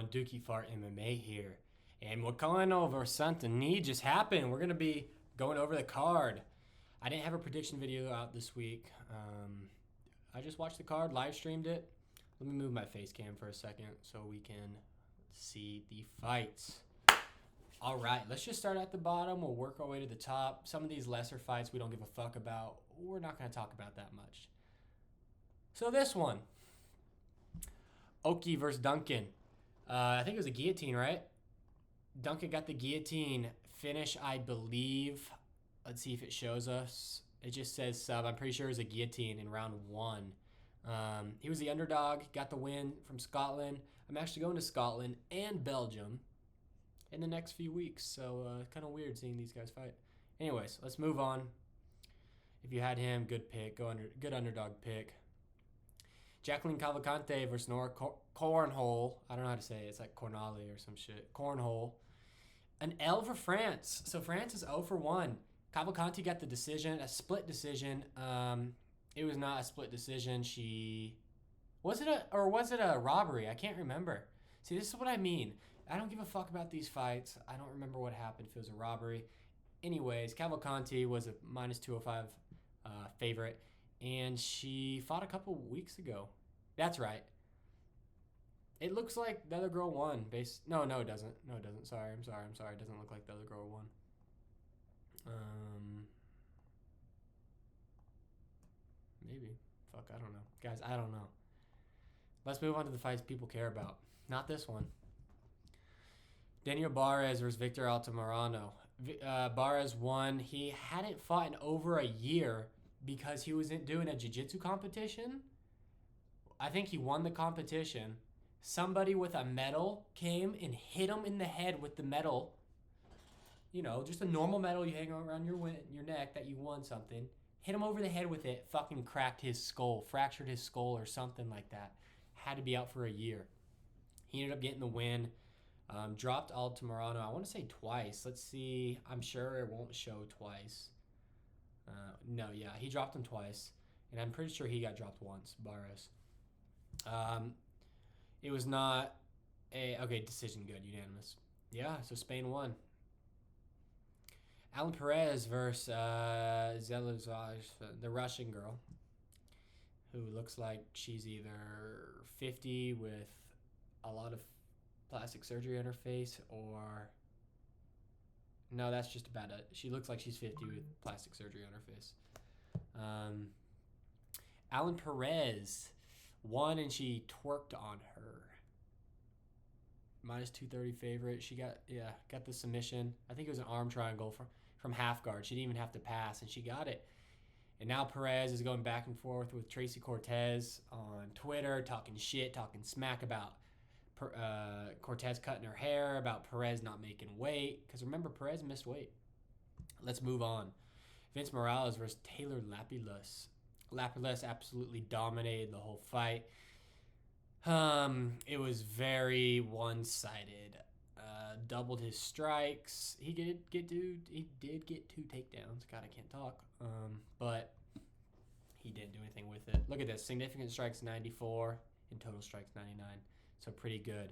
everyone, DookieFartMMA here. And Moicano versus Saint Denis just happened. We're going to be going over the card. I didn't have a prediction video out this week. I just watched the card, live streamed it. Let me move my face cam for a second so we can see the fights. All right, let's just start at the bottom. We'll work our way to the top. Some of these lesser fights we don't give a fuck about. We're not going to talk about that much. So this one, Oki versus Duncan. I think it was a guillotine, right? Duncan got the guillotine finish, I believe. Let's see if it shows us. It just says sub. I'm pretty sure it was a guillotine in round one. He was the underdog, got the win from Scotland. I'm actually going to Scotland and Belgium in the next few weeks, so kind of weird seeing these guys fight. Anyways, let's move on. If you had him, good pick. Good underdog pick. Jacqueline Cavalcante versus Nora Cornhole. I don't know how to say it. It's like Cornali or some shit. Cornhole. An L for France. So France is 0 for 1. Cavalcante got the decision, a split decision. It was not a split decision. Was it a robbery? I can't remember. See, this is what I mean. I don't give a fuck about these fights. I don't remember what happened if it was a robbery. Anyways, Cavalcante was a minus 205 favorite, and she fought a couple weeks ago. That's right. It looks like the other girl won. No, it doesn't. No, it doesn't. Sorry. It doesn't look like the other girl won. Maybe. Fuck, I don't know. Guys, I don't know. Let's move on to the fights people care about. Not this one. Daniel Barres versus Victor Altamirano. Barres won. He hadn't fought in over a year because he was doing a jiu-jitsu competition. I think he won the competition. Somebody with a medal came and hit him in the head with the medal. You know, just a normal medal you hang around your neck that you won something. Hit him over the head with it, fucking cracked his skull, fractured his skull or something like that. Had to be out for a year. He ended up getting the win. Dropped Altamirano, I want to say twice. Let's see. I'm sure it won't show twice. He dropped him twice. And I'm pretty sure he got dropped once, Barres. It was not decision good, unanimous. Yeah, so Spain won. Alan Perez versus Zelazaj, the Russian girl, who looks like she's either 50 with a lot of plastic surgery on her face, or no, that's just about it. She looks like she's 50 with plastic surgery on her face. Alan Perez won, and she twerked on her. Minus 230 favorite. She got the submission. I think it was an arm triangle from half guard. She didn't even have to pass, and she got it. And now Perez is going back and forth with Tracy Cortez on Twitter, talking shit, talking smack about Cortez cutting her hair, about Perez not making weight. Because remember, Perez missed weight. Let's move on. Vince Morales versus Taylor Lapilus. Lapilus absolutely dominated the whole fight. It was very one-sided. Doubled his strikes. He did get 2 takedowns. God, I can't talk. But he didn't do anything with it. Look at this. Significant strikes 94 and total strikes 99. So pretty good.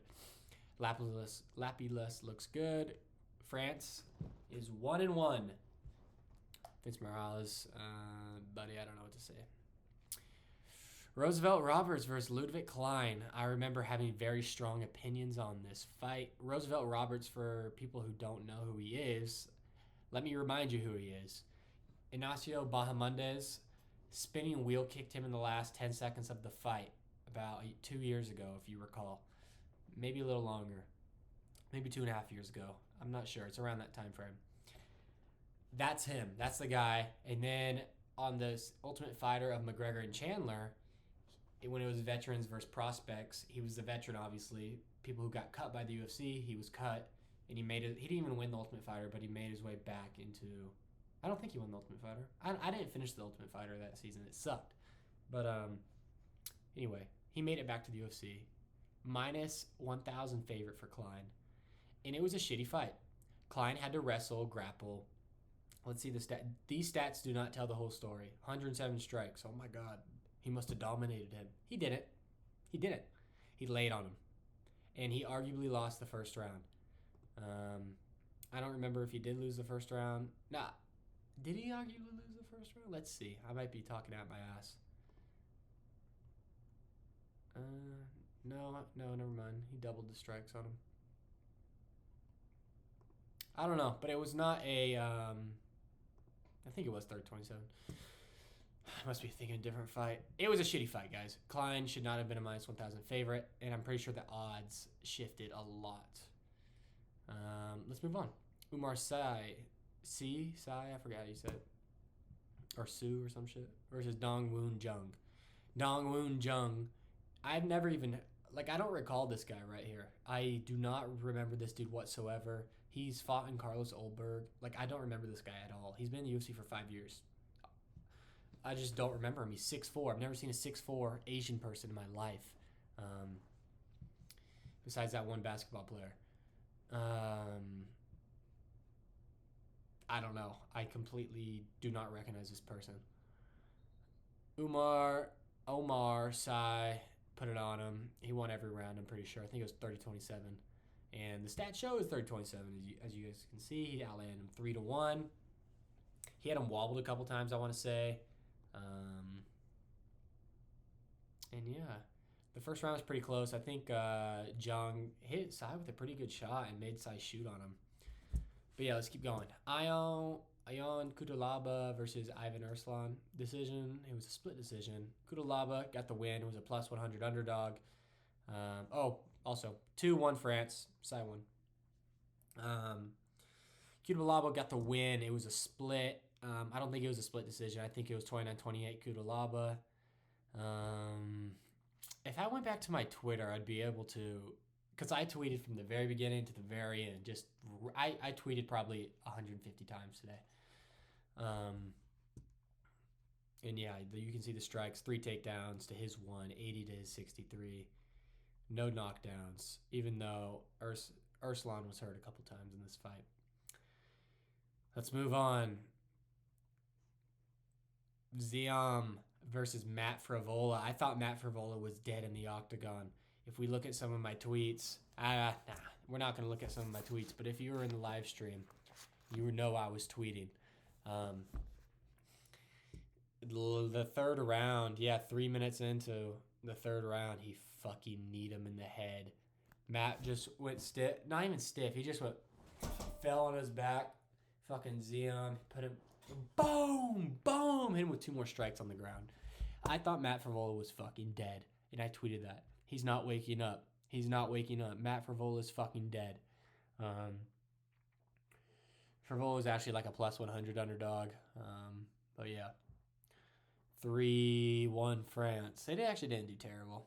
Lapilus looks good. France is 1-1. Vince Morales, buddy, I don't know what to say. Roosevelt Roberts versus Ludwig Klein. I remember having very strong opinions on this fight. Roosevelt Roberts, for people who don't know who he is, let me remind you who he is. Ignacio Bahamondes spinning wheel kicked him in the last 10 seconds of the fight about 2 years ago, if you recall. Maybe a little longer. Maybe 2.5 years ago. I'm not sure. It's around that time frame. That's him. That's the guy. And then on this Ultimate Fighter of McGregor and Chandler, when it was veterans versus prospects, he was the veteran, obviously. People who got cut by the UFC, he was cut, and he didn't even win the Ultimate Fighter, but he made his way back into. I don't think he won the Ultimate Fighter. I didn't finish the Ultimate Fighter that season. It sucked, but anyway, he made it back to the UFC. Minus 1,000 favorite for Klein, and it was a shitty fight. Klein had to wrestle, grapple. Let's see the stat. These stats do not tell the whole story. 107 strikes. Oh my God. He must have dominated him. He didn't. He laid on him. and he arguably lost the first round. I don't remember if he did lose the first round. Nah, did he arguably lose the first round? Let's see. I might be talking out my ass. No, never mind. He doubled the strikes on him. I don't know, but it was not a. I think it was third 27. I must be thinking a different fight. It was a shitty fight, guys. Klein should not have been a minus 1,000 favorite, and I'm pretty sure the odds shifted a lot. Let's move on. Umar Sai, I forgot how you said it. Or Su or some shit. Versus Dong Woon Jung. Dong Woon Jung. I've never even, I don't recall this guy right here. I do not remember this dude whatsoever. He's fought in Carlos Ulberg. I don't remember this guy at all. He's been in the UFC for 5 years. I just don't remember him. He's 6'4". I've never seen a 6'4" Asian person in my life. Besides that one basketball player. I don't know. I completely do not recognize this person. Omar Sai put it on him. He won every round, I'm pretty sure. I think it was 30-27. And the stat show is 30-27, as you guys can see. He outlanded him 3-1. He had him wobbled a couple times, I want to say. And yeah, the first round was pretty close. I think Jung hit Sai with a pretty good shot and made Sai shoot on him. But yeah, let's keep going. Ayon Kutulaba versus Ivan Arslan. Decision. It was a split decision. Kutulaba got the win. It was a plus 100 underdog. Also 2-1 France. Sai won. Kutulaba got the win. It was a split. I don't think it was a split decision. I think it was 29-28 Kutulaba. If I went back to my Twitter, I'd be able to, because I tweeted from the very beginning to the very end. I tweeted probably 150 times today. And yeah, you can see the strikes, 3 takedowns to his 1, 80 to his 63. No knockdowns, even though Arslan was hurt a couple times in this fight. Let's move on. Ziam versus Matt Frivola. I thought Matt Frivola was dead in the octagon. If we look at some of my tweets, we're not going to look at some of my tweets, but if you were in the live stream, you would know I was tweeting. The third round, 3 minutes into the third round, he fucking kneed him in the head. Matt just went stiff, not even stiff, he just fell on his back. Fucking Zion put him, boom, hit him with 2 more strikes on the ground. I thought Matt Frivola was fucking dead, and I tweeted that. He's not waking up. Matt Frivola's fucking dead. Frivola's actually like a plus 100 underdog. But yeah. 3-1 France. They actually didn't do terrible.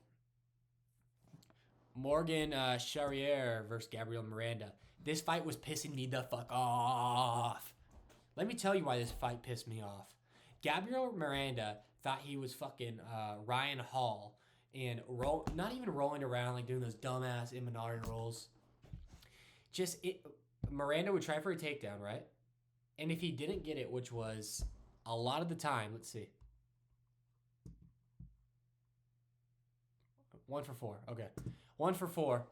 Morgan Charrier versus Gabriel Miranda. This fight was pissing me the fuck off. Let me tell you why this fight pissed me off. Gabriel Miranda thought he was fucking Ryan Hall and not even rolling around doing those dumbass Imanari rolls. Miranda would try for a takedown, right? And if he didn't get it, which was a lot of the time, let's see. 1 for 4. Okay. 1 for 4.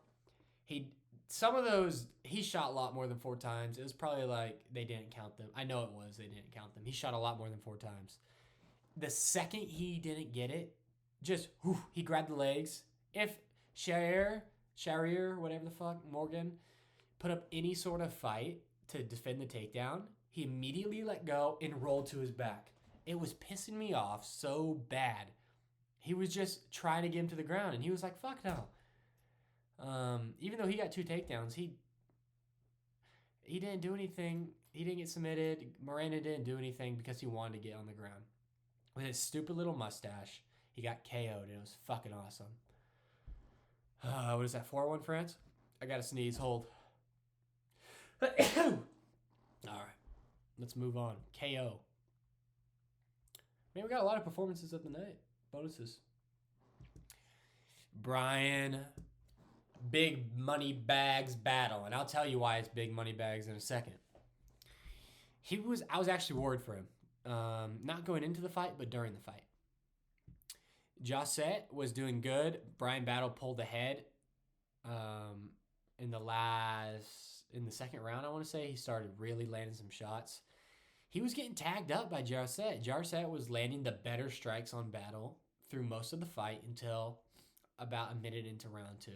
Some of those, he shot a lot more than 4 times. It was probably they didn't count them. I know it was. They didn't count them. He shot a lot more than 4 times. The second he didn't get it, he grabbed the legs. If Charrier, whatever the fuck, Morgan, put up any sort of fight to defend the takedown, he immediately let go and rolled to his back. It was pissing me off so bad. He was just trying to get him to the ground, and he was like, fuck no. Even though he got 2 takedowns, he didn't do anything. He didn't get submitted. Miranda didn't do anything because he wanted to get on the ground. With his stupid little mustache, he got KO'd, and it was fucking awesome. What is that, 4-1 France? I got to sneeze. Hold. All right. Let's move on. KO. Man, we got a lot of performances of the night. Bonuses. Brian, big money bags battle. And I'll tell you why it's big money bags in a second. I was actually worried for him. Not going into the fight, but during the fight. Josette was doing good. Brian Battle pulled ahead. In the second round, I want to say, he started really landing some shots. He was getting tagged up by Jarset. Jarset was landing the better strikes on Battle through most of the fight until about a minute into round 2.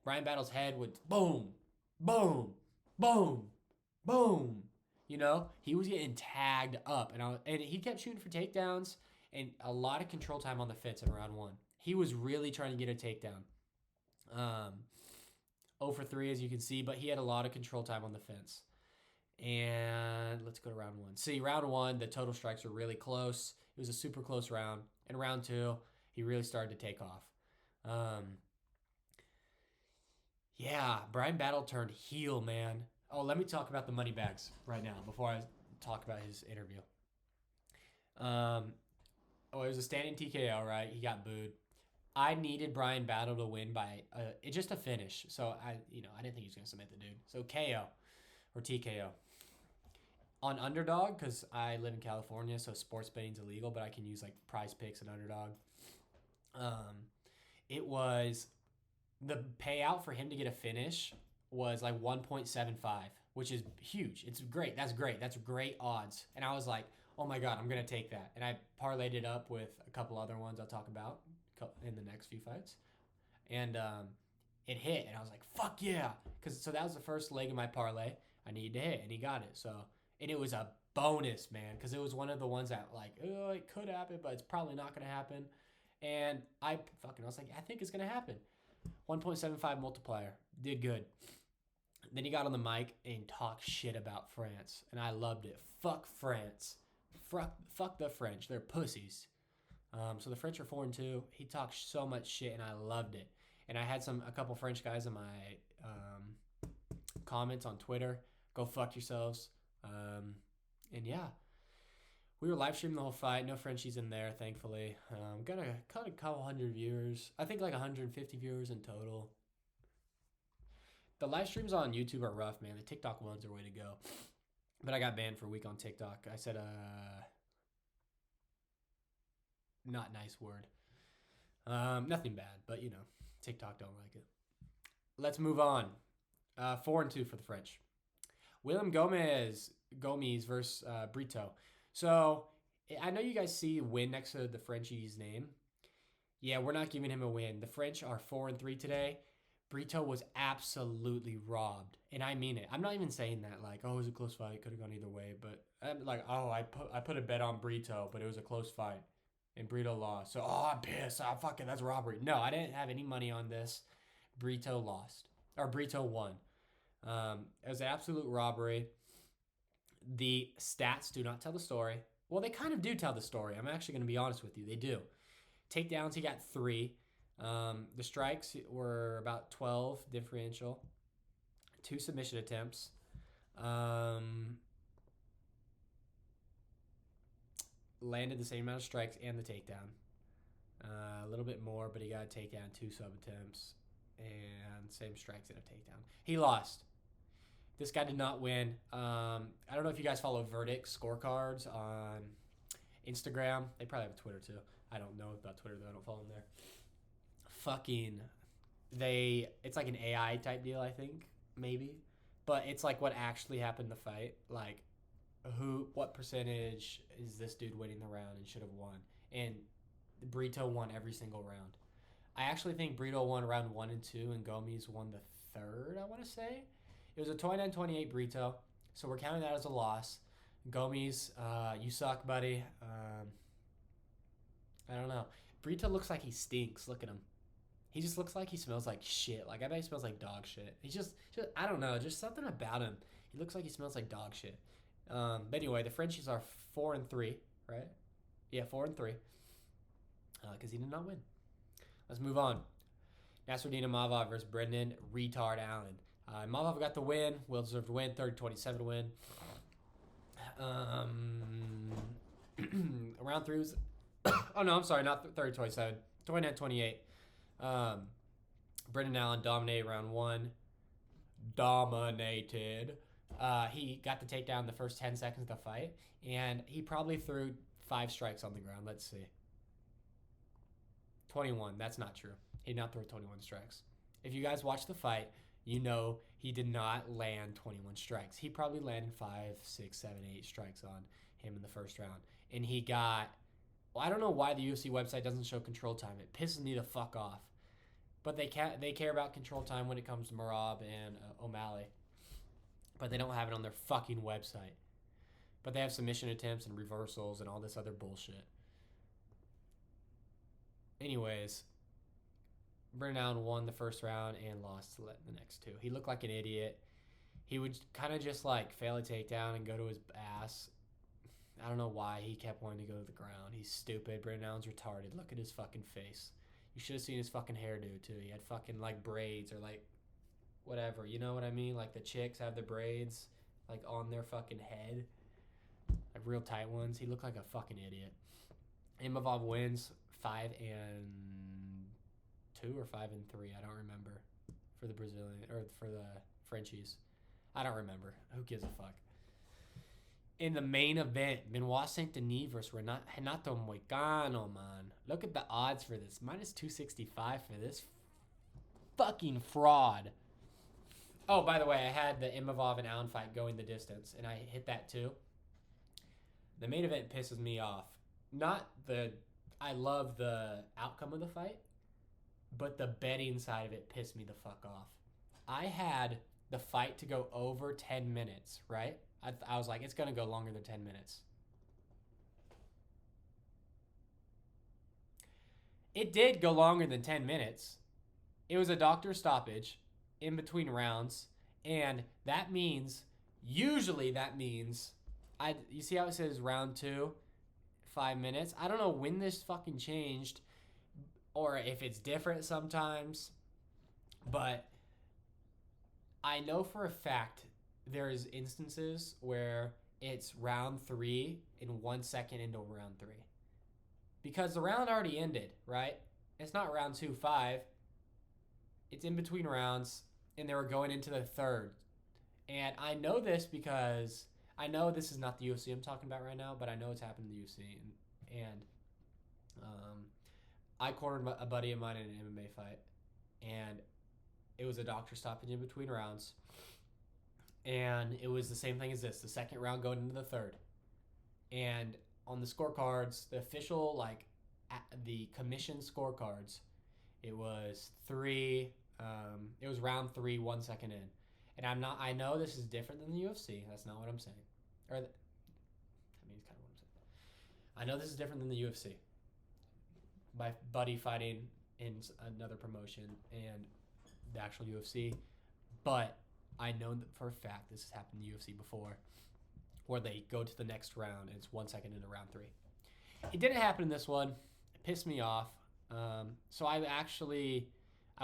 Brian Battle's head would boom, boom, boom, boom. You know, he was getting tagged up, and he kept shooting for takedowns and a lot of control time on the fence in round 1. He was really trying to get a takedown. 0 for 3, as you can see, but he had a lot of control time on the fence. And let's go to round 1. See, round 1, the total strikes were really close. It was a super close round. In round 2, he really started to take off. Yeah, Brian Battle turned heel, man. Oh, let me talk about the money bags right now before I talk about his interview. It was a standing TKO, right? He got booed. I needed Brian Battle to win by just a finish. So I didn't think he was gonna submit the dude. So KO or TKO. On Underdog, because I live in California, so sports betting's illegal, but I can use like Prize Picks and Underdog. It was the payout for him to get a finish was like 1.75, which is huge. It's great. That's great. That's great odds. And I was like, oh my God, I'm going to take that. And I parlayed it up with a couple other ones I'll talk about in the next few fights. And it hit. And I was like, fuck yeah. So that was the first leg of my parlay I needed to hit. And he got it. And it was a bonus, man. Because it was one of the ones that like, oh, it could happen, but it's probably not going to happen. And I was like, I think it's going to happen. 1.75 multiplier. Did good. Then he got on the mic and talked shit about France. And I loved it. Fuck France. Fuck the French. They're pussies. So the French are 4-2. He talked so much shit and I loved it. And I had a couple French guys in my comments on Twitter. Go fuck yourselves. And yeah. We were live streaming the whole fight. No Frenchies in there, thankfully. Got a couple hundred viewers. I think like 150 viewers in total. The live streams on YouTube are rough, man. The TikTok ones are way to go. But I got banned for a week on TikTok. I said not nice word. Nothing bad, but TikTok don't like it. Let's move on. 4-2 for the French. William Gomes versus Brito. So I know you guys see win next to the Frenchie's name. Yeah, we're not giving him a win. The French are 4-3 today. Brito was absolutely robbed, and I mean it. I'm not even saying that like, oh, it was a close fight, could have gone either way, but I'm like, oh, I put a bet on Brito, but it was a close fight, and Brito lost. So, oh, I'm pissed. Oh, fuck it, that's robbery. No, I didn't have any money on this. Brito lost, or Brito won. It was an absolute robbery. The stats do not tell the story. Well, they kind of do tell the story. I'm actually going to be honest with you. They do. Takedowns, he got 3. The strikes were about 12 differential. 2 submission attempts. Landed the same amount of strikes and the takedown. A little bit more, but he got a takedown, 2 sub attempts, and same strikes and a takedown. He lost. This guy did not win. I don't know if you guys follow Verdict Scorecards on Instagram. They probably have a Twitter too. I don't know about Twitter though. I don't follow them there. It's like an AI type deal, I think, maybe. But it's like what actually happened in the fight. Like, what percentage is this dude winning the round and should have won? And Brito won every single round. I actually think Brito won round 1 and 2, and Gomes won the 3rd, I want to say. It was a 29-28 Brito, so we're counting that as a loss. Gomes, you suck, buddy. I don't know. Brito looks like he stinks. Look at him. He just looks like he smells like shit. Like, I bet he smells like dog shit. He's just I don't know, just something about him. He looks like he smells like dog shit. But anyway, the Frenchies are 4-3, right? Yeah, 4-3. Because he did not win. Let's move on. Nasruddin Imavov versus Brendan Retard Allen. Imavov got the win. Well-deserved win. 30-27 win. Round 3 was... oh, no, I'm sorry. Not 30-27. 29-28. Brendan Allen dominated round 1. Dominated. He got the takedown the first 10 seconds of the fight. And he probably threw 5 strikes on the ground. Let's see. 21. That's not true. He did not throw 21 strikes. If you guys watch the fight, you know he did not land 21 strikes. He probably landed 5, 6, 7, 8 strikes on him in the first round. And he got... Well, I don't know why the UFC website doesn't show control time. It pisses me the fuck off. But they care about control time when it comes to Merab and O'Malley. But they don't have it on their fucking website. But they have submission attempts and reversals and all this other bullshit. Anyways, Brennan Allen won the first round and lost the next two. He looked like an idiot. He would kind of just like fail a takedown and go to his ass. I don't know why he kept wanting to go to the ground. He's stupid. Brennan Allen's retarded. Look at his fucking face. You should have seen his fucking hairdo too. He had fucking like braids or like whatever. You know what I mean? Like the chicks have the braids like on their fucking head. Like real tight ones. He looked like a fucking idiot. Imavov wins 5-2 or 5-3. I don't remember for the Brazilian or for the Frenchies. I don't remember. Who gives a fuck? In the main event, Benoit Saint Denis versus Renato Moicano, man. Look at the odds for this. -265 for this fucking fraud. Oh, by the way, I had the Imavov and Allen fight going the distance, and I hit that too. The main event pisses me off. I love the outcome of the fight, but the betting side of it pissed me the fuck off. I had the fight to go over 10 minutes, right? I was like, it's going to go longer than 10 minutes. It did go longer than 10 minutes. It was a doctor stoppage in between rounds, and that means, usually that means, you see how it says round 2, 5 minutes? I don't know when this fucking changed, or if it's different sometimes, but I know for a fact there's instances where it's round 3 and 1 second into round 3. Because the round already ended, right? It's not round 2, 5. It's in between rounds, and they were going into the third. And I know this because I know this is not the UFC I'm talking about right now, but I know it's happened in the UFC. And I cornered a buddy of mine in an MMA fight, and it was a doctor stoppage in between rounds. And it was the same thing as this, the second round going into the third. And on the scorecards, the official, like, the commission scorecards, it was round 3, 1 second in. And I know this is different than the UFC. That's not what I'm saying. That means kind of what I'm saying. I know this is different than the UFC. My buddy fighting in another promotion and the actual UFC. But I know that for a fact this has happened in the UFC before, where they go to the next round and it's 1 second into round 3. It didn't happen in this one. It pissed me off. So I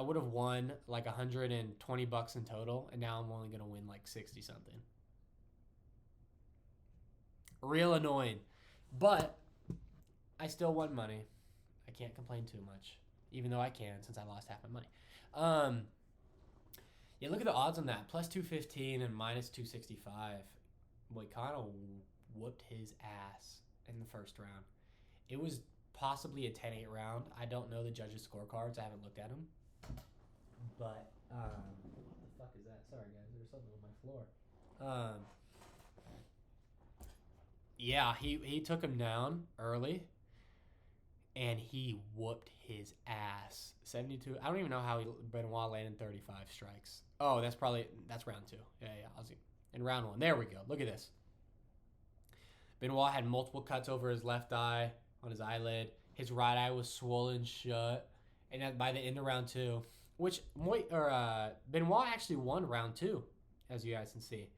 would have won like $120 in total, and now I'm only going to win like 60 something. Real annoying. But I still won money. I can't complain too much, even though I can since I lost half my money. Yeah, look at the odds on that. +215 and -265. Moicano whooped his ass in the first round. It was possibly a 10-8 round. I don't know the judges' scorecards. I haven't looked at them. But, what the fuck is that? Sorry, guys. There's something on my floor. Yeah, he took him down early, and he whooped his ass. 72. I don't even know how Benoit landed 35 strikes. Oh, that's round 2. Yeah. In round 1. There we go. Look at this. Benoit had multiple cuts over his left eye, on his eyelid. His right eye was swollen shut. And by the end of round 2, which Benoit actually won round 2, as you guys can see.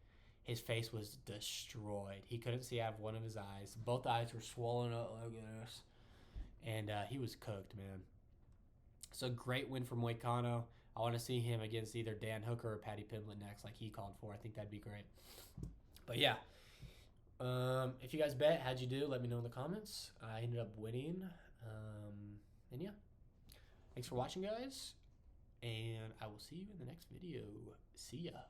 His face was destroyed. He couldn't see out of one of his eyes. Both eyes were swollen up like this. And he was cooked, man. So great win for Moicano. I want to see him against either Dan Hooker or Paddy Pimblett next, like he called for. I think that'd be great. But yeah, if you guys bet, how'd you do? Let me know in the comments. I ended up winning. And yeah, thanks for watching, guys. And I will see you in the next video. See ya.